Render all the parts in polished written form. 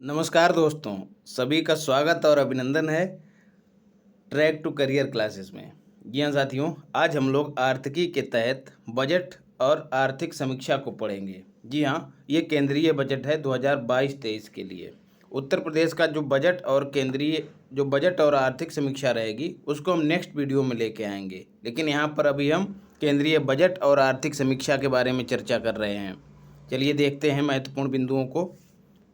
नमस्कार दोस्तों, सभी का स्वागत और अभिनंदन है ट्रैक टू करियर क्लासेस में। जी हाँ साथियों, आज हम लोग आर्थिकी के तहत बजट और आर्थिक समीक्षा को पढ़ेंगे। जी हाँ, ये केंद्रीय बजट है 2022-23 के लिए। उत्तर प्रदेश का जो बजट और बजट और आर्थिक समीक्षा रहेगी उसको हम नेक्स्ट वीडियो में लेके आएंगे, लेकिन यहाँ पर अभी हम केंद्रीय बजट और आर्थिक समीक्षा के बारे में चर्चा कर रहे हैं। चलिए देखते हैं महत्वपूर्ण बिंदुओं को।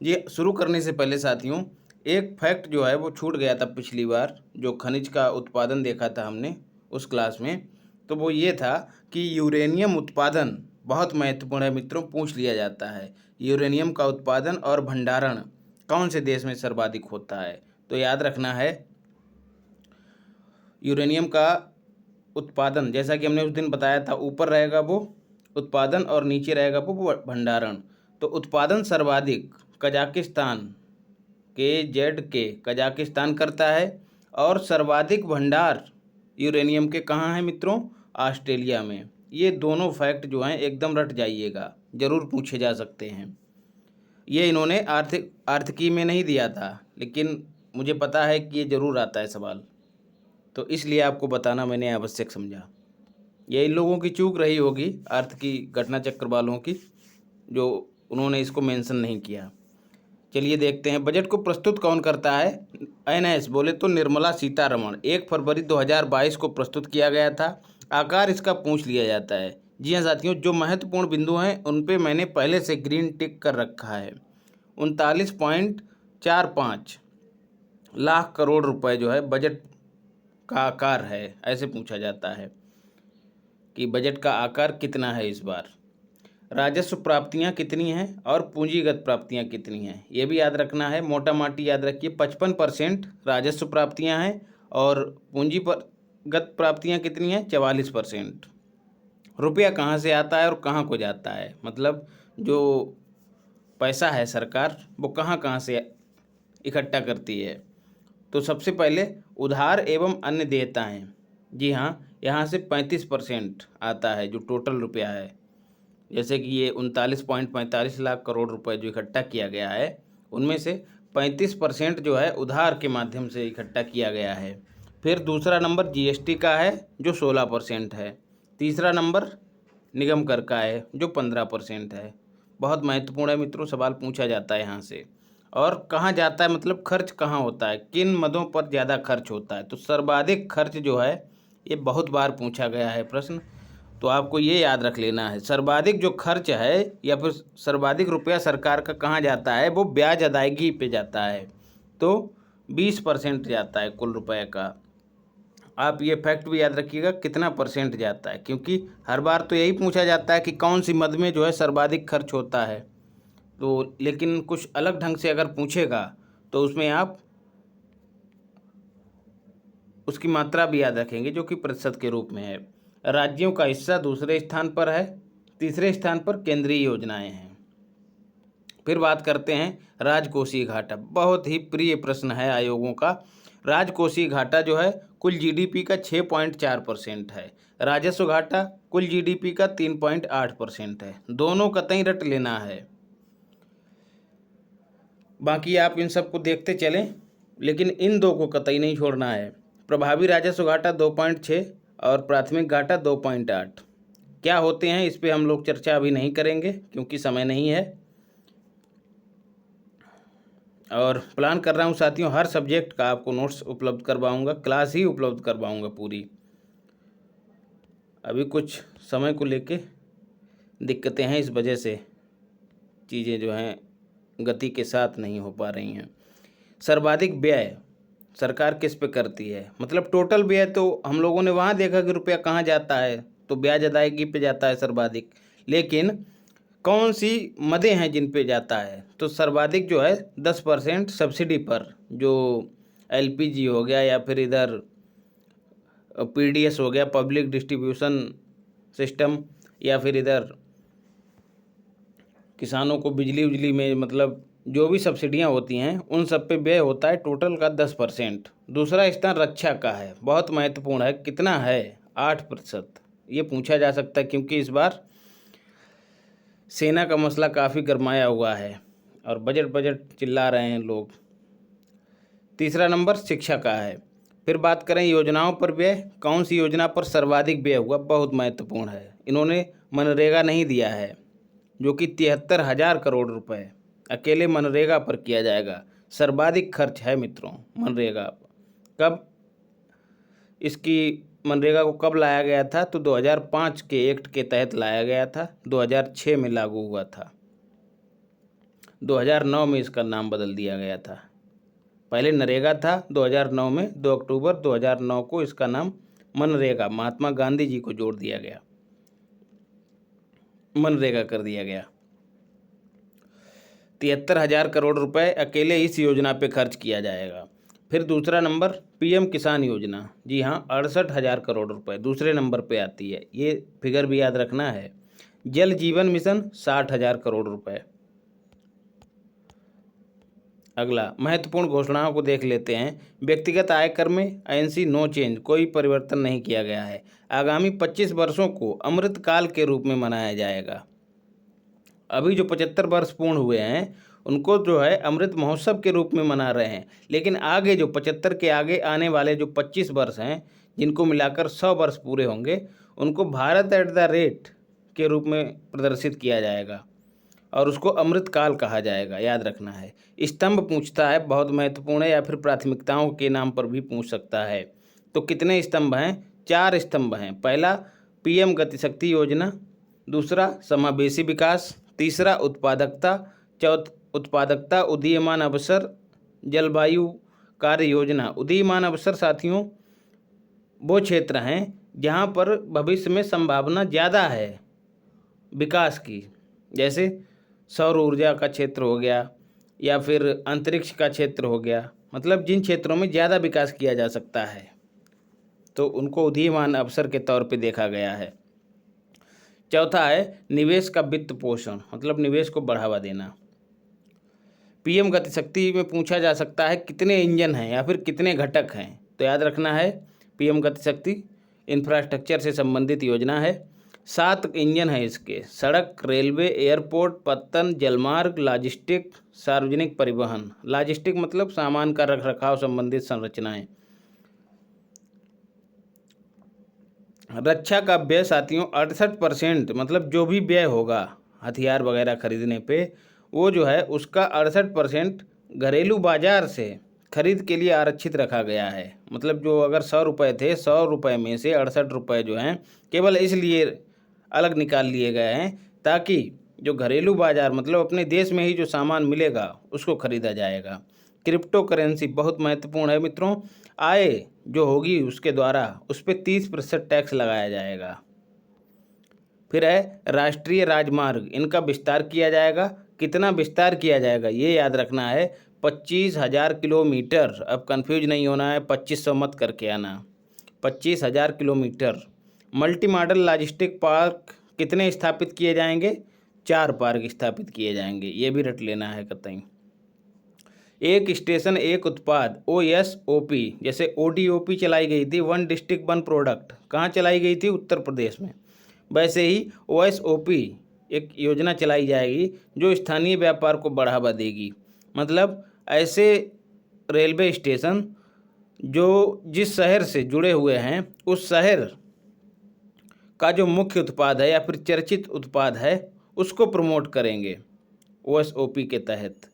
ये शुरू करने से पहले साथियों, एक फैक्ट जो है वो छूट गया था पिछली बार, जो खनिज का उत्पादन देखा था हमने उस क्लास में। तो वो ये था कि यूरेनियम उत्पादन बहुत महत्वपूर्ण है मित्रों, पूछ लिया जाता है। यूरेनियम का उत्पादन और भंडारण कौन से देश में सर्वाधिक होता है? तो याद रखना है, यूरेनियम का उत्पादन, जैसा कि हमने उस दिन बताया था, ऊपर रहेगा वो उत्पादन और नीचे रहेगा वो भंडारण। तो उत्पादन सर्वाधिक कजाकिस्तान कजाकिस्तान करता है, और सर्वाधिक भंडार यूरेनियम के कहाँ है मित्रों? ऑस्ट्रेलिया में। ये दोनों फैक्ट जो हैं एकदम रट जाइएगा, ज़रूर पूछे जा सकते हैं। ये इन्होंने आर्थिकी में नहीं दिया था, लेकिन मुझे पता है कि ये ज़रूर आता है सवाल, तो इसलिए आपको बताना मैंने आवश्यक समझा। ये इन लोगों की चूक रही होगी, आर्थिकी घटना चक्र वालों की, जो उन्होंने इसको मेंशन नहीं किया। चलिए देखते हैं, बजट को प्रस्तुत कौन करता है? एनएस बोले तो निर्मला सीतारमण। 1 फरवरी 2022 को प्रस्तुत किया गया था। आकार इसका पूछ लिया जाता है। जी हाँ साथियों, जो महत्वपूर्ण बिंदु हैं उन पे मैंने पहले से ग्रीन टिक कर रखा है। 39.45 लाख करोड़ रुपए जो है बजट का आकार है। ऐसे पूछा जाता है कि बजट का आकार कितना है इस बार। राजस्व प्राप्तियां कितनी हैं और पूंजीगत प्राप्तियां कितनी हैं, ये भी याद रखना है। मोटा माटी याद रखिए, 55% राजस्व प्राप्तियां हैं और पूंजीगत प्राप्तियां कितनी हैं? 44%। रुपया कहाँ से आता है और कहाँ को जाता है, मतलब जो पैसा है सरकार वो कहाँ कहाँ से इकट्ठा करती है? तो सबसे पहले उधार एवं अन्य देयताएं। जी हाँ, यहाँ से 35% आता है जो टोटल रुपया है। जैसे कि ये 39.45 लाख करोड़ रुपए जो इकट्ठा किया गया है, उनमें से 35% जो है उधार के माध्यम से इकट्ठा किया गया है। फिर दूसरा नंबर जीएसटी का है जो 16% है। तीसरा नंबर निगम कर का है जो 15% है। बहुत महत्वपूर्ण है मित्रों, सवाल पूछा जाता है यहाँ से। और कहाँ जाता है, मतलब खर्च कहाँ होता है, किन मदों पर ज़्यादा खर्च होता है? तो सर्वाधिक खर्च जो है, ये बहुत बार पूछा गया है प्रश्न, तो आपको ये याद रख लेना है। सर्वाधिक जो खर्च है या फिर सर्वाधिक रुपया सरकार का कहाँ जाता है, वो ब्याज अदायगी पे जाता है। तो 20% जाता है कुल रुपए का। आप ये फैक्ट भी याद रखिएगा कितना परसेंट जाता है, क्योंकि हर बार तो यही पूछा जाता है कि कौन सी मद में जो है सर्वाधिक खर्च होता है। तो लेकिन कुछ अलग ढंग से अगर पूछेगा तो उसमें आप उसकी मात्रा भी याद रखेंगे, जो कि प्रतिशत के रूप में है। राज्यों का हिस्सा दूसरे स्थान पर है। तीसरे स्थान पर केंद्रीय योजनाएं हैं। फिर बात करते हैं राजकोषीय घाटा। बहुत ही प्रिय प्रश्न है आयोगों का। राजकोषीय घाटा जो है कुल जीडीपी का 6.4% है। राजस्व घाटा कुल जीडीपी का 3.8% है। दोनों कतई रट लेना है, बाकी आप इन सबको देखते चलें, लेकिन इन दो को कतई नहीं छोड़ना है। प्रभावी राजस्व घाटा 2.6 और प्राथमिक घाटा 2.8 क्या होते हैं, इस पे हम लोग चर्चा अभी नहीं करेंगे क्योंकि समय नहीं है। और प्लान कर रहा हूँ साथियों, हर सब्जेक्ट का आपको नोट्स उपलब्ध करवाऊँगा, क्लास ही उपलब्ध करवाऊँगा पूरी। अभी कुछ समय को लेके दिक्कतें हैं, इस वजह से चीज़ें जो हैं गति के साथ नहीं हो पा रही हैं। सर्वाधिक व्यय सरकार किस पे करती है, मतलब टोटल व्यय तो हम लोगों ने वहाँ देखा कि रुपया कहाँ जाता है, तो ब्याज अदायगी पे जाता है सर्वाधिक। लेकिन कौन सी मदें हैं जिन पे जाता है? तो सर्वाधिक जो है 10% सब्सिडी पर, जो एलपीजी हो गया या फिर इधर पीडीएस हो गया, पब्लिक डिस्ट्रीब्यूशन सिस्टम, या फिर इधर किसानों को बिजली उजली में, मतलब जो भी सब्सिडियां होती हैं उन सब पे व्यय होता है टोटल का 10%। दूसरा स्थान रक्षा का है, बहुत महत्वपूर्ण है। कितना है? 8%। ये पूछा जा सकता है क्योंकि इस बार सेना का मसला काफ़ी गरमाया हुआ है। और बजट बजट चिल्ला रहे हैं लोग। तीसरा नंबर शिक्षा का है। फिर बात करें योजनाओं पर व्यय, कौन सी योजना पर सर्वाधिक व्यय हुआ, बहुत महत्वपूर्ण है। इन्होंने मनरेगा नहीं दिया है, जो कि 73,000 करोड़ रुपए अकेले मनरेगा पर किया जाएगा। सर्वाधिक खर्च है मित्रों मनरेगा। कब इसकी मनरेगा को कब लाया गया था, तो 2005 के एक्ट के तहत लाया गया था, 2006 में लागू हुआ था, 2009 में इसका नाम बदल दिया गया था। पहले नरेगा था 2009 में, 2 अक्टूबर 2009 को इसका नाम मनरेगा, महात्मा गांधी जी को जोड़ दिया गया, मनरेगा कर दिया गया। 73,000 करोड़ रुपए अकेले इस योजना पे खर्च किया जाएगा। फिर दूसरा नंबर पीएम किसान योजना, जी हाँ 68,000 करोड़ रुपए दूसरे नंबर पे आती है, ये फिगर भी याद रखना है। जल जीवन मिशन 60,000 करोड़ रुपए। अगला महत्वपूर्ण घोषणाओं को देख लेते हैं। व्यक्तिगत आयकर में आईएनसी नो चेंज, कोई परिवर्तन नहीं किया गया है। आगामी 25 वर्षों को अमृतकाल के रूप में मनाया जाएगा। अभी जो 75 वर्ष पूर्ण हुए हैं उनको जो है अमृत महोत्सव के रूप में मना रहे हैं, लेकिन आगे जो 75 के आगे आने वाले जो 25 वर्ष हैं, जिनको मिलाकर 100 वर्ष पूरे होंगे, उनको भारत एट द रेट के रूप में प्रदर्शित किया जाएगा और उसको अमृतकाल कहा जाएगा, याद रखना है। स्तंभ पूछता है, बहुत महत्वपूर्ण है, या फिर प्राथमिकताओं के नाम पर भी पूछ सकता है। तो कितने स्तंभ हैं, 4 स्तंभ हैं। पहला पीएम गतिशक्ति योजना, दूसरा समावेशी विकास, तीसरा उत्पादकता, उत्पादकता उदीयमान अवसर, जलवायु कार्य योजना। उदीयमान अवसर साथियों वो क्षेत्र हैं जहाँ पर भविष्य में संभावना ज़्यादा है विकास की, जैसे सौर ऊर्जा का क्षेत्र हो गया या फिर अंतरिक्ष का क्षेत्र हो गया, मतलब जिन क्षेत्रों में ज़्यादा विकास किया जा सकता है, तो उनको उदीयमान अवसर के तौर पे देखा गया है। चौथा है निवेश का वित्त पोषण, मतलब निवेश को बढ़ावा देना। पीएम गतिशक्ति में पूछा जा सकता है कितने इंजन हैं या फिर कितने घटक हैं, तो याद रखना है पीएम गतिशक्ति इंफ्रास्ट्रक्चर से संबंधित योजना है। 7 इंजन है इसके, सड़क, रेलवे, एयरपोर्ट, पत्तन, जलमार्ग, लॉजिस्टिक, सार्वजनिक परिवहन। लॉजिस्टिक मतलब सामान का रख रखाव संबंधित संरचनाएं। रक्षा का व्यय साथियों 68%, मतलब जो भी व्यय होगा हथियार वगैरह खरीदने पे, वो जो है उसका 68% घरेलू बाजार से खरीद के लिए आरक्षित रखा गया है। मतलब जो अगर 100 रुपये थे, 100 रुपये में से 68 रुपये जो हैं केवल इसलिए अलग निकाल लिए गए हैं ताकि जो घरेलू बाजार मतलब अपने देश में ही जो सामान मिलेगा उसको खरीदा जाएगा। क्रिप्टो करेंसी बहुत महत्वपूर्ण है मित्रों। आय जो होगी उसके द्वारा उस पर 30% टैक्स लगाया जाएगा। फिर है राष्ट्रीय राजमार्ग, इनका विस्तार किया जाएगा। कितना विस्तार किया जाएगा ये याद रखना है, 25,000 किलोमीटर। अब कंफ्यूज नहीं होना है, 2500 मत करके आना, 25,000 kilometre. Multi modal logistic park कितने स्थापित किए जाएंगे, 4 पार्क स्थापित किए जाएंगे, ये भी रट लेना है कतई। एक स्टेशन एक उत्पाद, OSOP, जैसे ODOP चलाई गई थी, 1 डिस्ट्रिक्ट 1 प्रोडक्ट, कहाँ चलाई गई थी, उत्तर प्रदेश में। वैसे ही OSOP एक योजना चलाई जाएगी जो स्थानीय व्यापार को बढ़ावा देगी। मतलब ऐसे रेलवे स्टेशन जो जिस शहर से जुड़े हुए हैं उस शहर का जो मुख्य उत्पाद है या फिर चर्चित उत्पाद है उसको प्रमोट करेंगे OSOP के तहत।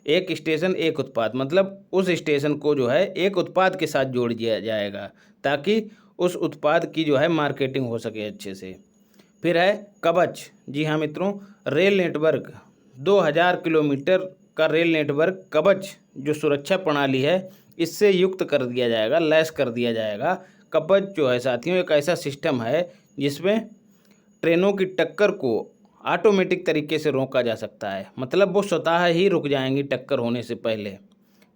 एक स्टेशन एक उत्पाद, मतलब उस स्टेशन को जो है एक उत्पाद के साथ जोड़ दिया जाएगा ताकि उस उत्पाद की जो है मार्केटिंग हो सके अच्छे से। फिर है कवच, जी हाँ मित्रों, रेल नेटवर्क 2000 किलोमीटर का रेल नेटवर्क कवच जो सुरक्षा प्रणाली है इससे युक्त कर दिया जाएगा, लैस कर दिया जाएगा। कवच जो है साथियों एक ऐसा सिस्टम है जिसमें ट्रेनों की टक्कर को ऑटोमेटिक तरीके से रोका जा सकता है, मतलब वो स्वतः ही रुक जाएंगी टक्कर होने से पहले।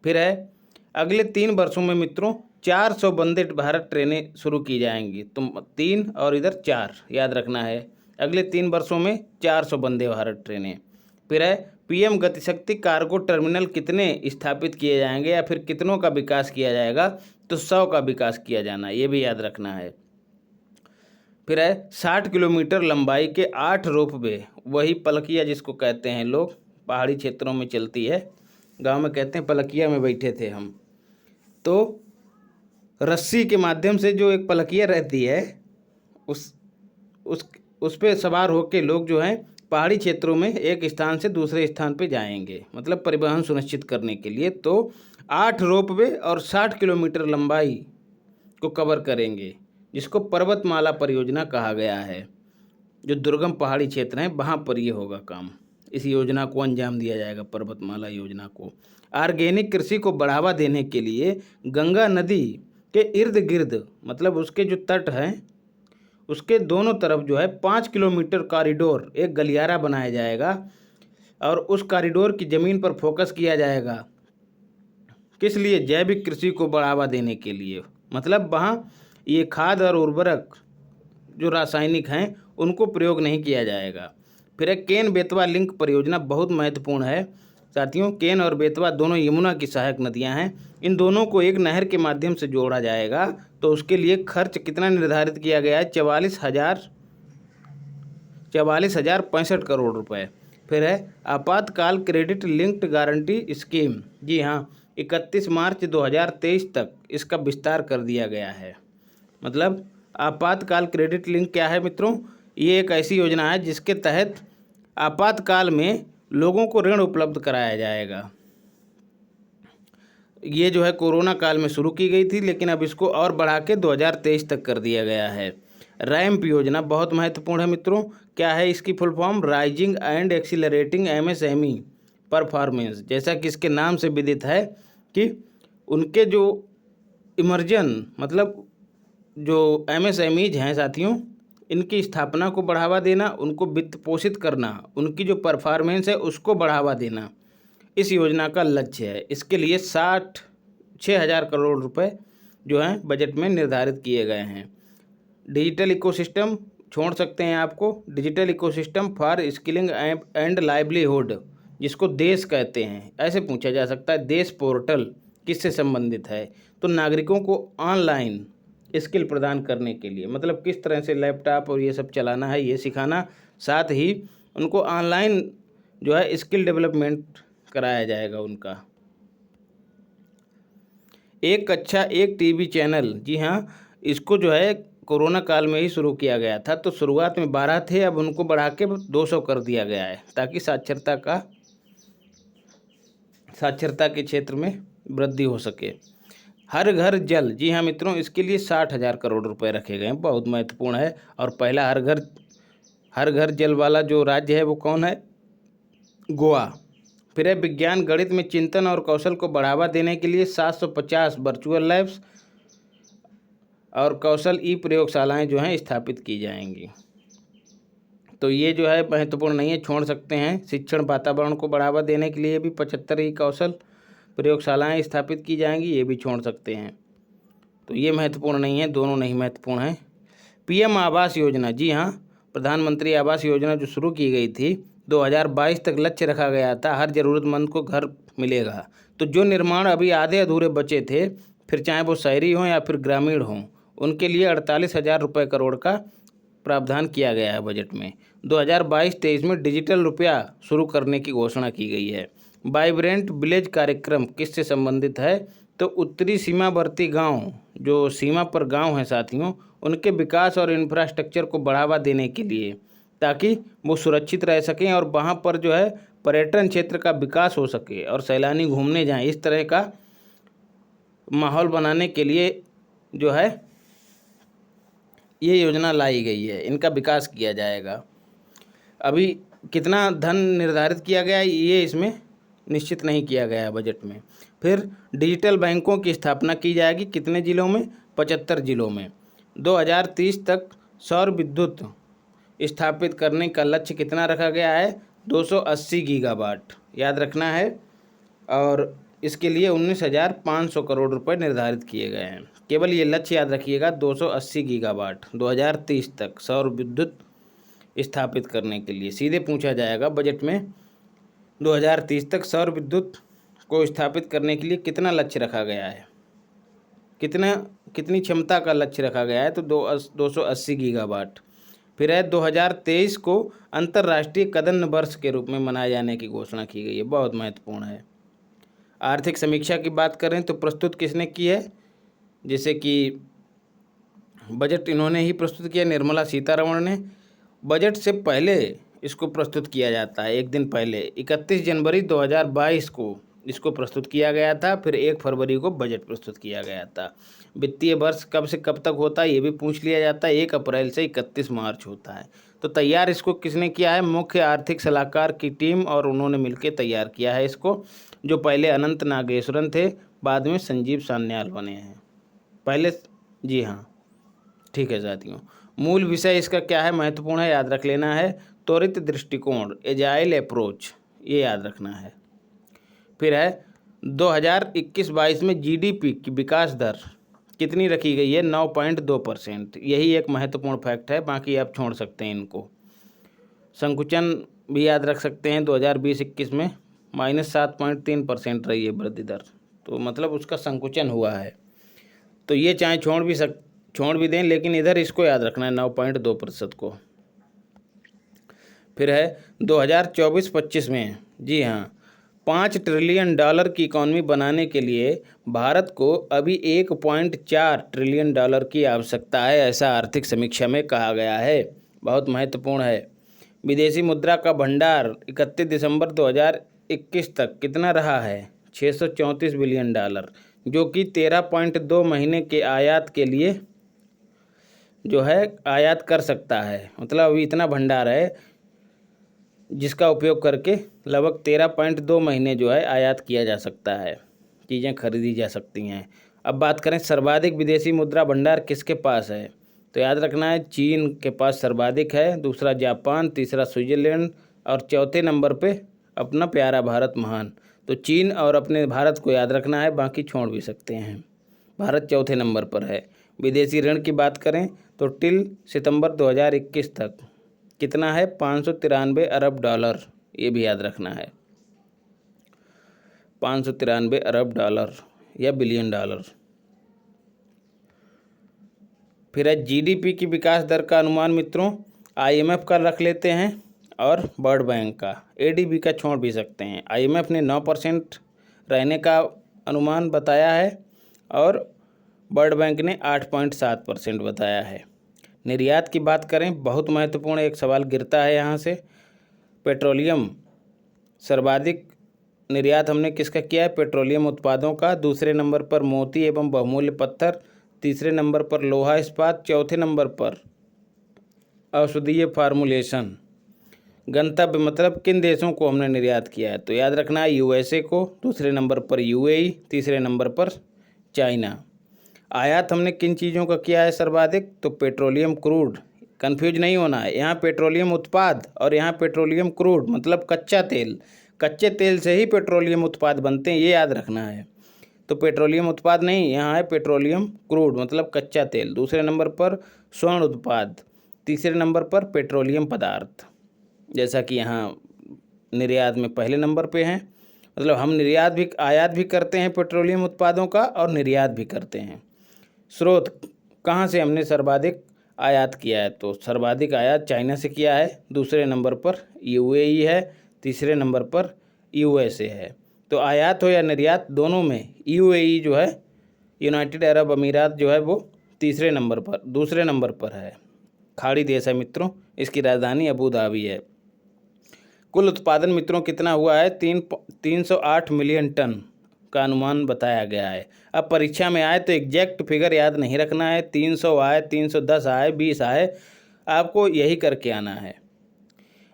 फिर है अगले 3 वर्षों में मित्रों 400 वंदे भारत ट्रेनें शुरू की जाएंगी। तुम 3 और इधर 4 याद रखना है, अगले 3 वर्षों में 400 वंदे भारत ट्रेनें। फिर है पीएम गतिशक्ति कार्गो टर्मिनल कितने स्थापित किए जाएंगे या फिर कितनों का विकास किया जाएगा, तो 100 का विकास किया जाना, ये भी याद रखना है। फिर है 60 किलोमीटर लंबाई के 8 रोपवे, वही पलकिया जिसको कहते हैं लोग, पहाड़ी क्षेत्रों में चलती है। गांव में कहते हैं पलकिया में बैठे थे हम। तो रस्सी के माध्यम से जो एक पलकिया रहती है उस उस पे सवार होकर लोग जो हैं पहाड़ी क्षेत्रों में एक स्थान से दूसरे स्थान पे जाएंगे, मतलब परिवहन सुनिश्चित करने के लिए। तो 8 रोपवे और 60 किलोमीटर लंबाई को कवर करेंगे, जिसको पर्वतमाला परियोजना कहा गया है। जो दुर्गम पहाड़ी क्षेत्र हैं वहाँ पर ये होगा काम। इस योजना को अंजाम दिया जाएगा, पर्वतमाला योजना को। ऑर्गेनिक कृषि को बढ़ावा देने के लिए गंगा नदी के इर्द गिर्द, मतलब उसके जो तट हैं उसके दोनों तरफ जो है 5 किलोमीटर कॉरिडोर, एक गलियारा बनाया जाएगा और उस कॉरिडोर की ज़मीन पर फोकस किया जाएगा। किस लिए? जैविक कृषि को बढ़ावा देने के लिए। मतलब वहाँ ये खाद और उर्वरक जो रासायनिक हैं उनको प्रयोग नहीं किया जाएगा। फिर एक केन बेतवा लिंक परियोजना बहुत महत्वपूर्ण है साथियों। केन और बेतवा दोनों यमुना की सहायक नदियां हैं। इन दोनों को एक नहर के माध्यम से जोड़ा जाएगा। तो उसके लिए खर्च कितना निर्धारित किया गया है? 44,065 करोड़ रुपए। फिर है आपातकाल क्रेडिट लिंक्ड गारंटी स्कीम। जी हाँ, 31 मार्च 2023 तक इसका विस्तार कर दिया गया है। मतलब आपातकाल क्रेडिट लिंक क्या है मित्रों? ये एक ऐसी योजना है जिसके तहत आपातकाल में लोगों को ऋण उपलब्ध कराया जाएगा। ये जो है कोरोना काल में शुरू की गई थी, लेकिन अब इसको और बढ़ा के 2023 तक कर दिया गया है। रैम्प योजना बहुत महत्वपूर्ण है मित्रों। क्या है इसकी full form? Rising and accelerating MSME performance. जैसा कि इसके नाम से विदित है कि उनके जो इमर्जन, मतलब जो एमएसएमईज हैं साथियों, इनकी स्थापना को बढ़ावा देना, उनको वित्त पोषित करना, उनकी जो परफॉर्मेंस है उसको बढ़ावा देना इस योजना का लक्ष्य है। इसके लिए 6,000 करोड़ रुपए जो हैं बजट में निर्धारित किए गए हैं। डिजिटल इकोसिस्टम छोड़ सकते हैं आपको। Digital ecosystem for skilling and livelihood, जिसको देश कहते हैं, ऐसे पूछा जा सकता है। देश पोर्टल किससे संबंधित है? तो नागरिकों को ऑनलाइन स्किल प्रदान करने के लिए, मतलब किस तरह से लैपटॉप और ये सब चलाना है ये सिखाना, साथ ही उनको ऑनलाइन जो है स्किल डेवलपमेंट कराया जाएगा उनका। एक कक्षा एक टीवी चैनल। जी हाँ, इसको जो है कोरोना काल में ही शुरू किया गया था। तो शुरुआत में 12 थे, अब उनको बढ़ा के 200 कर दिया गया है ताकि साक्षरता के क्षेत्र में वृद्धि हो सके। हर घर जल। जी हाँ मित्रों, इसके लिए 60,000 करोड़ रुपए रखे गए हैं, बहुत महत्वपूर्ण है। और पहला हर घर जल वाला जो राज्य है वो कौन है? गोवा। फिर है विज्ञान गणित में चिंतन और कौशल को बढ़ावा देने के लिए 750 वर्चुअल लैब्स और कौशल ई प्रयोगशालाएँ जो हैं स्थापित की जाएंगी। तो ये जो है महत्वपूर्ण नहीं है, छोड़ सकते हैं। शिक्षण वातावरण को बढ़ावा देने के लिए भी 75 ई कौशल प्रयोगशालाएँ स्थापित की जाएंगी, ये भी छोड़ सकते हैं। तो ये महत्वपूर्ण नहीं है, दोनों नहीं महत्वपूर्ण हैं। पीएम आवास योजना। जी हाँ, प्रधानमंत्री आवास योजना जो शुरू की गई थी 2022 तक लक्ष्य रखा गया था, हर ज़रूरतमंद को घर मिलेगा। तो जो निर्माण अभी आधे अधूरे बचे थे, फिर चाहे वो शहरी हों या फिर ग्रामीण हों, उनके लिए 48,000 रुपये करोड़ का प्रावधान किया गया है बजट में। 2022-23 में डिजिटल रुपया शुरू करने की घोषणा की गई है। वाइब्रेंट विलेज कार्यक्रम किससे संबंधित है? तो उत्तरी सीमावर्ती गांव, जो सीमा पर गांव हैं साथियों, उनके विकास और इंफ्रास्ट्रक्चर को बढ़ावा देने के लिए, ताकि वो सुरक्षित रह सकें और वहाँ पर जो है पर्यटन क्षेत्र का विकास हो सके और सैलानी घूमने जाएं, इस तरह का माहौल बनाने के लिए जो है ये योजना लाई गई है। इनका विकास किया जाएगा। अभी कितना धन निर्धारित किया गया है ये इसमें निश्चित नहीं किया गया है बजट में। फिर डिजिटल बैंकों की स्थापना की जाएगी। कितने ज़िलों में? 75 ज़िलों में। 2030 तक सौर विद्युत स्थापित करने का लक्ष्य कितना रखा गया है? 280 गीगावाट, याद रखना है। और इसके लिए 19,500 करोड़ रुपए निर्धारित किए गए हैं। केवल ये लक्ष्य याद रखिएगा, 280 गीगावाट 2030 तक सौर विद्युत स्थापित करने के लिए। सीधे पूछा जाएगा बजट में 2030 तक सौर विद्युत को स्थापित करने के लिए कितना लक्ष्य रखा गया है, कितनी क्षमता का लक्ष्य रखा गया है? तो 280 गीगावाट। फिर है 2023 को अंतर्राष्ट्रीय कदम वर्ष के रूप में मनाए जाने की घोषणा की गई है, बहुत महत्वपूर्ण है। आर्थिक समीक्षा की बात करें तो प्रस्तुत किसने की है, जैसे कि बजट इन्होंने ही प्रस्तुत किया, निर्मला सीतारमण ने। बजट से पहले इसको प्रस्तुत किया जाता है, एक दिन पहले 31 जनवरी 2022 को इसको प्रस्तुत किया गया था, फिर 1 फरवरी को बजट प्रस्तुत किया गया था। वित्तीय वर्ष कब से कब तक होता है ये भी पूछ लिया जाता है, 1 अप्रैल से 31 मार्च होता है। तो तैयार इसको किसने किया है, मुख्य आर्थिक सलाहकार की टीम, और उन्होंने मिलकर तैयार किया है इसको, जो पहले अनंत नागेश्वरन थे, बाद में संजीव सान्याल बने हैं पहले। जी हाँ, ठीक है साथियों। मूल विषय इसका क्या है, महत्वपूर्ण है, याद रख लेना है, त्वरित दृष्टिकोण, एजाइल अप्रोच, ये याद रखना है। फिर है 2021-22 में जीडीपी की विकास दर कितनी रखी गई है, 9.2%। यही एक महत्वपूर्ण फैक्ट है, बाकी आप छोड़ सकते हैं इनको। संकुचन भी याद रख सकते हैं, 2020-21 में -7.3% रही है वृद्धि दर, तो मतलब उसका संकुचन हुआ है। तो ये चाहे छोड़ भी दें, लेकिन इधर इसको याद रखना है 9.2% को। फिर है 2024-25 में, जी हाँ, $5 ट्रिलियन की इकॉनमी बनाने के लिए भारत को अभी $1.4 ट्रिलियन की आवश्यकता है, ऐसा आर्थिक समीक्षा में कहा गया है, बहुत महत्वपूर्ण है। विदेशी मुद्रा का भंडार 31 दिसंबर 2021 तक कितना रहा है, $634 बिलियन, जो कि 13.2 महीने के आयात के लिए जो है आयात कर सकता है। मतलब अभी इतना भंडार है जिसका उपयोग करके लगभग 13.2 महीने जो है आयात किया जा सकता है, चीज़ें खरीदी जा सकती हैं। अब बात करें सर्वाधिक विदेशी मुद्रा भंडार किसके पास है, तो याद रखना है चीन के पास सर्वाधिक है, दूसरा जापान, तीसरा स्विट्ज़रलैंड, और चौथे नंबर पे अपना प्यारा भारत महान। तो चीन और अपने भारत को याद रखना है, बाकी छोड़ भी सकते हैं। भारत चौथे नंबर पर है। विदेशी ऋण की बात करें तो टिल सितंबर 2021 तक कितना है, $593 अरब, ये भी याद रखना है, $593 अरब या बिलियन डॉलर। फिर है जीडीपी की विकास दर का अनुमान मित्रों, आईएमएफ का रख लेते हैं और वर्ल्ड बैंक का, एडीबी का छोड़ भी सकते हैं। आईएमएफ ने 9% रहने का अनुमान बताया है और वर्ल्ड बैंक ने 8.7% बताया है। निर्यात की बात करें, बहुत महत्वपूर्ण एक सवाल गिरता है यहाँ से, पेट्रोलियम सर्वाधिक निर्यात हमने किसका किया है, पेट्रोलियम उत्पादों का, दूसरे नंबर पर मोती एवं बहुमूल्य पत्थर, तीसरे नंबर पर लोहा इस्पात, चौथे नंबर पर औषधीय फार्मूलेशन। गंतव्य मतलब किन देशों को हमने निर्यात किया है, तो याद रखना है यूएसए को, दूसरे नंबर पर यूएई, तीसरे नंबर पर चाइना। आयात हमने किन चीज़ों का किया है सर्वाधिक, तो पेट्रोलियम क्रूड, कंफ्यूज नहीं होना है, यहाँ पेट्रोलियम उत्पाद और यहाँ पेट्रोलियम क्रूड, मतलब कच्चा तेल, कच्चे तेल से ही पेट्रोलियम उत्पाद बनते हैं, ये याद रखना है। तो पेट्रोलियम उत्पाद नहीं, यहाँ है पेट्रोलियम क्रूड, मतलब कच्चा तेल। दूसरे नंबर पर स्वर्ण उत्पाद, तीसरे नंबर पर पेट्रोलियम पदार्थ, जैसा कि यहाँ निर्यात में पहले नंबर पे हैं। मतलब हम आयात भी करते हैं पेट्रोलियम उत्पादों का और निर्यात भी करते हैं। स्रोत कहाँ से हमने सर्वाधिक आयात किया है, तो सर्वाधिक आयात चाइना से किया है, दूसरे नंबर पर यूएई है, तीसरे नंबर पर यूएसए है। तो आयात हो या निर्यात दोनों में यूएई जो है, यूनाइटेड अरब अमीरात जो है, वो दूसरे नंबर पर है, खाड़ी देश है मित्रों, इसकी राजधानी अबू धाबी है। कुल उत्पादन मित्रों कितना हुआ है, 308 मिलियन टन का अनुमान बताया गया है। अब परीक्षा में आए तो एग्जैक्ट फिगर याद नहीं रखना है, 300 आए, 310 आए, 20 आए, आपको यही करके आना है।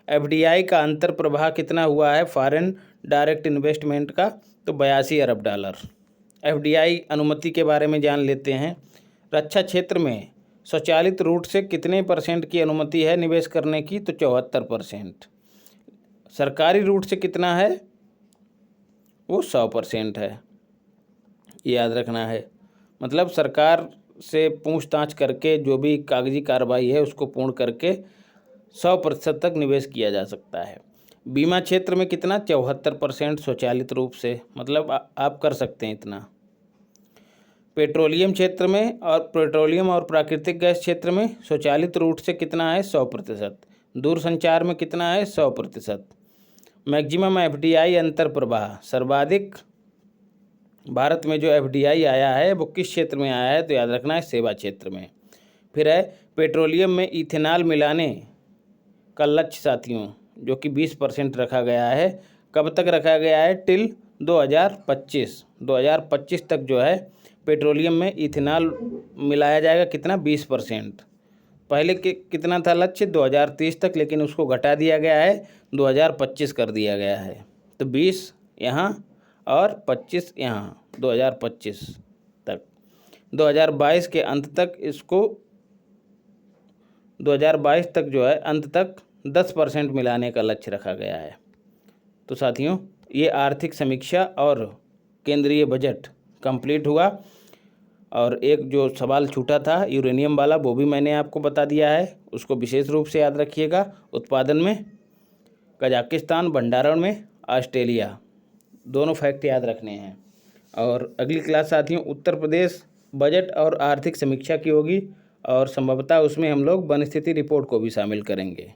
एफडीआई का अंतर प्रवाह कितना हुआ है, फॉरेन डायरेक्ट इन्वेस्टमेंट का, तो $82 अरब। एफडीआई अनुमति के बारे में जान लेते हैं। रक्षा क्षेत्र में स्वचालित रूट से कितने % की अनुमति है निवेश करने की, तो 74%। सरकारी रूट से कितना है, वो 100% है, याद रखना है। मतलब सरकार से पूछताछ करके जो भी कागजी कार्रवाई है उसको पूर्ण करके 100% तक निवेश किया जा सकता है। बीमा क्षेत्र में कितना, 74% स्वचालित रूप से, मतलब आप कर सकते हैं इतना। पेट्रोलियम क्षेत्र में और पेट्रोलियम और प्राकृतिक गैस क्षेत्र में स्वचालित रूट से कितना है 100%। दूरसंचार में कितना है 100%। मैक्सिमम एफडीआई अंतर प्रवाह, सर्वाधिक भारत में जो एफडीआई आया है वो किस क्षेत्र में आया है, तो याद रखना है सेवा क्षेत्र में। फिर है पेट्रोलियम में इथेनॉल मिलाने का लक्ष्य साथियों जो कि 20% रखा गया है। कब तक रखा गया है, टिल 2025 तक जो है पेट्रोलियम में इथेनॉल मिलाया जाएगा, कितना 20%। पहले कितना था लक्ष्य 2030 तक, लेकिन उसको घटा दिया गया है 2025 कर दिया गया है। तो 20 यहाँ और 25 यहाँ, 2025 तक। 2022 के अंत तक इसको 2022 तक जो है अंत तक 10% मिलाने का लक्ष्य रखा गया है। तो साथियों ये आर्थिक समीक्षा और केंद्रीय बजट कंप्लीट हुआ। और एक जो सवाल छूटा था यूरेनियम वाला वो भी मैंने आपको बता दिया है, उसको विशेष रूप से याद रखिएगा। उत्पादन में कजाकिस्तान, भंडारण में ऑस्ट्रेलिया, दोनों फैक्ट याद रखने हैं। और अगली क्लास साथियों उत्तर प्रदेश बजट और आर्थिक समीक्षा की होगी और संभवतः उसमें हम लोग वन स्थिति रिपोर्ट को भी शामिल करेंगे।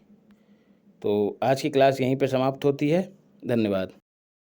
तो आज की क्लास यहीं पे समाप्त होती है। धन्यवाद।